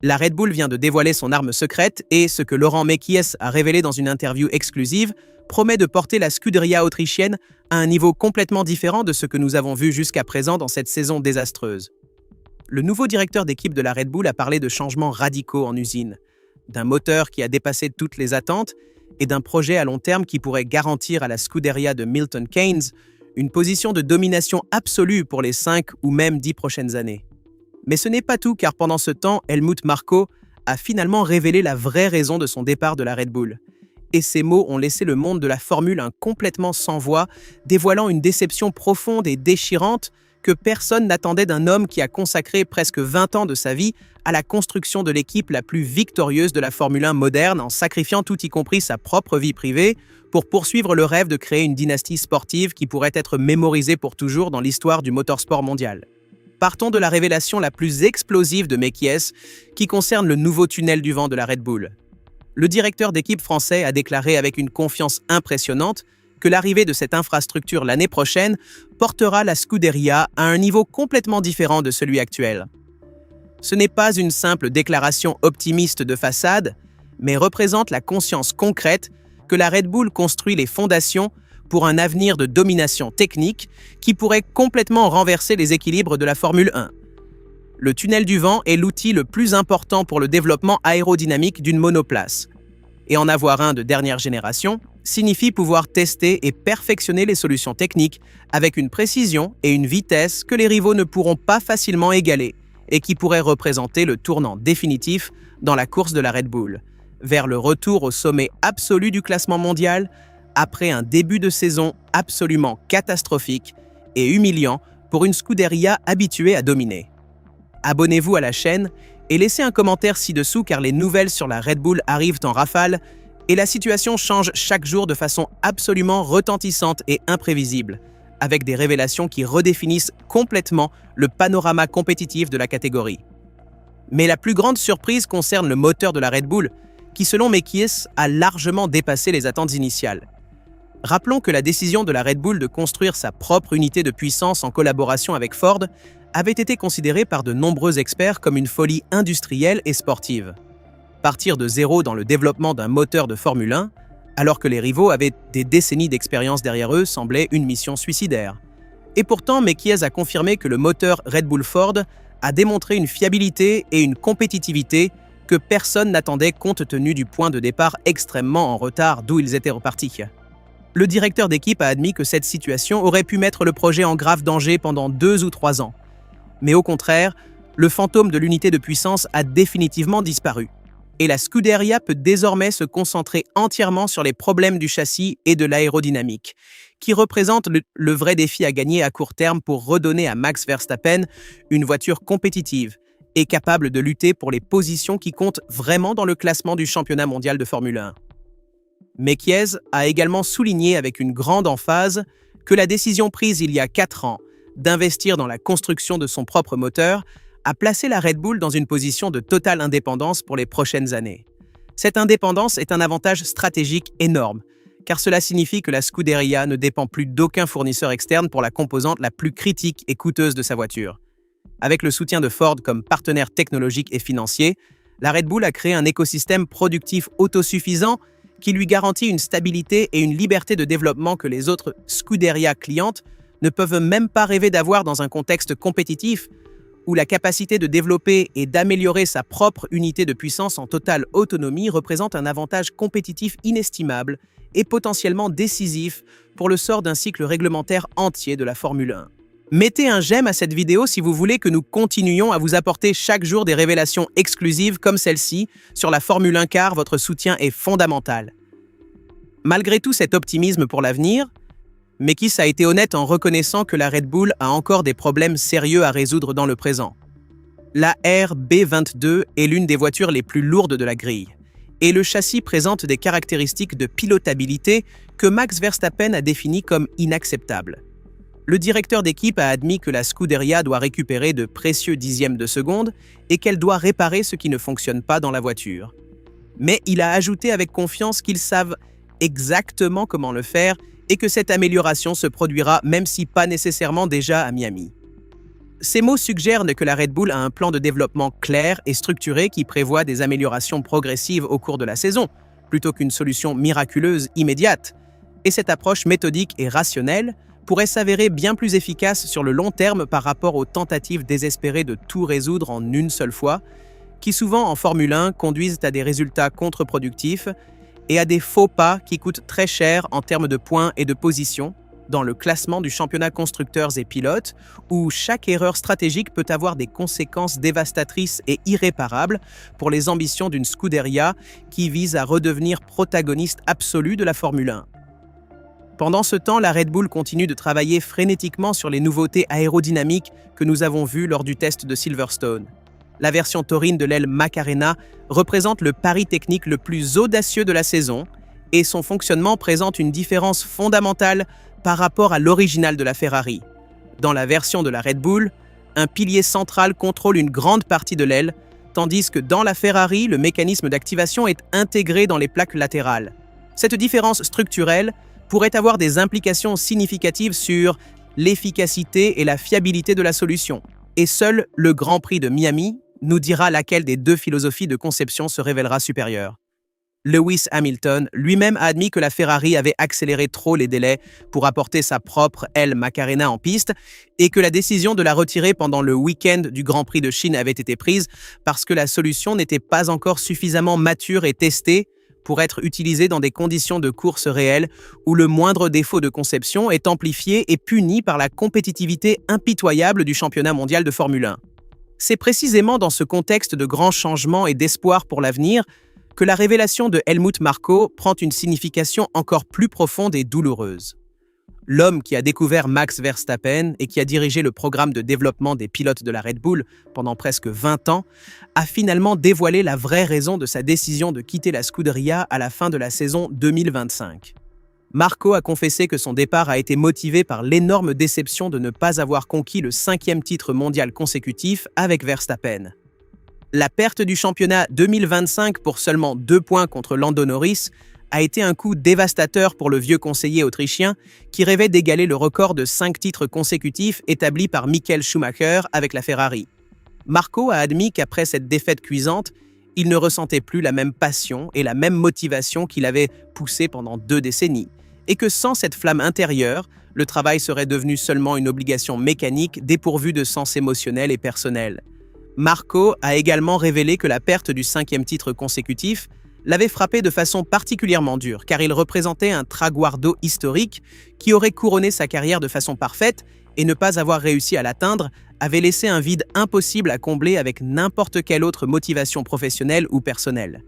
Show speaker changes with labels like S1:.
S1: La Red Bull vient de dévoiler son arme secrète et ce que Laurent Mekies a révélé dans une interview exclusive promet de porter la Scuderia autrichienne à un niveau complètement différent de ce que nous avons vu jusqu'à présent dans cette saison désastreuse. Le nouveau directeur d'équipe de la Red Bull a parlé de changements radicaux en usine, d'un moteur qui a dépassé toutes les attentes et d'un projet à long terme qui pourrait garantir à la Scuderia de Milton Keynes une position de domination absolue pour les 5 ou même 10 prochaines années. Mais ce n'est pas tout, car pendant ce temps, Helmut Marko a finalement révélé la vraie raison de son départ de la Red Bull. Et ces mots ont laissé le monde de la Formule 1 complètement sans voix, dévoilant une déception profonde et déchirante que personne n'attendait d'un homme qui a consacré presque 20 ans de sa vie à la construction de l'équipe la plus victorieuse de la Formule 1 moderne, en sacrifiant tout y compris sa propre vie privée pour poursuivre le rêve de créer une dynastie sportive qui pourrait être mémorisée pour toujours dans l'histoire du motorsport mondial. Partons de la révélation la plus explosive de Mekies, qui concerne le nouveau tunnel du vent de la Red Bull. Le directeur d'équipe français a déclaré avec une confiance impressionnante que l'arrivée de cette infrastructure l'année prochaine portera la Scuderia à un niveau complètement différent de celui actuel. Ce n'est pas une simple déclaration optimiste de façade, mais représente la conscience concrète que la Red Bull construit les fondations pour un avenir de domination technique qui pourrait complètement renverser les équilibres de la Formule 1. Le tunnel du vent est l'outil le plus important pour le développement aérodynamique d'une monoplace. Et en avoir un de dernière génération signifie pouvoir tester et perfectionner les solutions techniques avec une précision et une vitesse que les rivaux ne pourront pas facilement égaler et qui pourrait représenter le tournant définitif dans la course de la Red Bull, vers le retour au sommet absolu du classement mondial après un début de saison absolument catastrophique et humiliant pour une Scuderia habituée à dominer. Abonnez-vous à la chaîne et laissez un commentaire ci-dessous, car les nouvelles sur la Red Bull arrivent en rafale et la situation change chaque jour de façon absolument retentissante et imprévisible, avec des révélations qui redéfinissent complètement le panorama compétitif de la catégorie. Mais la plus grande surprise concerne le moteur de la Red Bull, qui selon Mekies a largement dépassé les attentes initiales. Rappelons que la décision de la Red Bull de construire sa propre unité de puissance en collaboration avec Ford avait été considérée par de nombreux experts comme une folie industrielle et sportive. Partir de zéro dans le développement d'un moteur de Formule 1, alors que les rivaux avaient des décennies d'expérience derrière eux, semblait une mission suicidaire. Et pourtant, Mekies a confirmé que le moteur Red Bull Ford a démontré une fiabilité et une compétitivité que personne n'attendait compte tenu du point de départ extrêmement en retard d'où ils étaient repartis. Le directeur d'équipe a admis que cette situation aurait pu mettre le projet en grave danger pendant 2 ou 3 ans. Mais au contraire, le fantôme de l'unité de puissance a définitivement disparu. Et la Scuderia peut désormais se concentrer entièrement sur les problèmes du châssis et de l'aérodynamique, qui représentent le vrai défi à gagner à court terme pour redonner à Max Verstappen une voiture compétitive et capable de lutter pour les positions qui comptent vraiment dans le classement du championnat mondial de Formule 1. Mekies a également souligné avec une grande emphase que la décision prise il y a 4 ans d'investir dans la construction de son propre moteur a placé la Red Bull dans une position de totale indépendance pour les prochaines années. Cette indépendance est un avantage stratégique énorme, car cela signifie que la Scuderia ne dépend plus d'aucun fournisseur externe pour la composante la plus critique et coûteuse de sa voiture. Avec le soutien de Ford comme partenaire technologique et financier, la Red Bull a créé un écosystème productif autosuffisant qui lui garantit une stabilité et une liberté de développement que les autres Scuderia clientes ne peuvent même pas rêver d'avoir dans un contexte compétitif où la capacité de développer et d'améliorer sa propre unité de puissance en totale autonomie représente un avantage compétitif inestimable et potentiellement décisif pour le sort d'un cycle réglementaire entier de la Formule 1. Mettez un j'aime à cette vidéo si vous voulez que nous continuions à vous apporter chaque jour des révélations exclusives comme celle-ci sur la Formule 1, car votre soutien est fondamental. Malgré tout cet optimisme pour l'avenir, Mekies a été honnête en reconnaissant que la Red Bull a encore des problèmes sérieux à résoudre dans le présent. La RB22 est l'une des voitures les plus lourdes de la grille, et le châssis présente des caractéristiques de pilotabilité que Max Verstappen a définies comme inacceptables. Le directeur d'équipe a admis que la Scuderia doit récupérer de précieux dixièmes de seconde et qu'elle doit réparer ce qui ne fonctionne pas dans la voiture. Mais il a ajouté avec confiance qu'ils savent exactement comment le faire et que cette amélioration se produira même si pas nécessairement déjà à Miami. Ces mots suggèrent que la Red Bull a un plan de développement clair et structuré qui prévoit des améliorations progressives au cours de la saison, plutôt qu'une solution miraculeuse immédiate. Et cette approche méthodique et rationnelle pourrait s'avérer bien plus efficace sur le long terme par rapport aux tentatives désespérées de tout résoudre en une seule fois, qui souvent en Formule 1 conduisent à des résultats contre-productifs et à des faux pas qui coûtent très cher en termes de points et de position dans le classement du championnat constructeurs et pilotes, où chaque erreur stratégique peut avoir des conséquences dévastatrices et irréparables pour les ambitions d'une Scuderia qui vise à redevenir protagoniste absolu de la Formule 1. Pendant ce temps, la Red Bull continue de travailler frénétiquement sur les nouveautés aérodynamiques que nous avons vues lors du test de Silverstone. La version taurine de l'aile Macarena représente le pari technique le plus audacieux de la saison et son fonctionnement présente une différence fondamentale par rapport à l'original de la Ferrari. Dans la version de la Red Bull, un pilier central contrôle une grande partie de l'aile, tandis que dans la Ferrari, le mécanisme d'activation est intégré dans les plaques latérales. Cette différence structurelle pourrait avoir des implications significatives sur l'efficacité et la fiabilité de la solution. Et seul le Grand Prix de Miami nous dira laquelle des deux philosophies de conception se révélera supérieure. Lewis Hamilton lui-même a admis que la Ferrari avait accéléré trop les délais pour apporter sa propre aile Macarena en piste et que la décision de la retirer pendant le week-end du Grand Prix de Chine avait été prise parce que la solution n'était pas encore suffisamment mature et testée pour être utilisée dans des conditions de course réelles où le moindre défaut de conception est amplifié et puni par la compétitivité impitoyable du championnat mondial de Formule 1. C'est précisément dans ce contexte de grands changements et d'espoir pour l'avenir que la révélation de Helmut Marko prend une signification encore plus profonde et douloureuse. L'homme qui a découvert Max Verstappen et qui a dirigé le programme de développement des pilotes de la Red Bull pendant presque 20 ans, a finalement dévoilé la vraie raison de sa décision de quitter la Scuderia à la fin de la saison 2025. Marko a confessé que son départ a été motivé par l'énorme déception de ne pas avoir conquis le 5e titre mondial consécutif avec Verstappen. La perte du championnat 2025 pour seulement 2 points contre Lando Norris a été un coup dévastateur pour le vieux conseiller autrichien qui rêvait d'égaler le record de 5 titres consécutifs établi par Michael Schumacher avec la Ferrari. Marko a admis qu'après cette défaite cuisante, il ne ressentait plus la même passion et la même motivation qu'il avait poussé pendant 2 décennies, et que sans cette flamme intérieure, le travail serait devenu seulement une obligation mécanique dépourvue de sens émotionnel et personnel. Marko a également révélé que la perte du 5e titre consécutif l'avait frappé de façon particulièrement dure, car il représentait un traguardo historique qui aurait couronné sa carrière de façon parfaite et ne pas avoir réussi à l'atteindre avait laissé un vide impossible à combler avec n'importe quelle autre motivation professionnelle ou personnelle.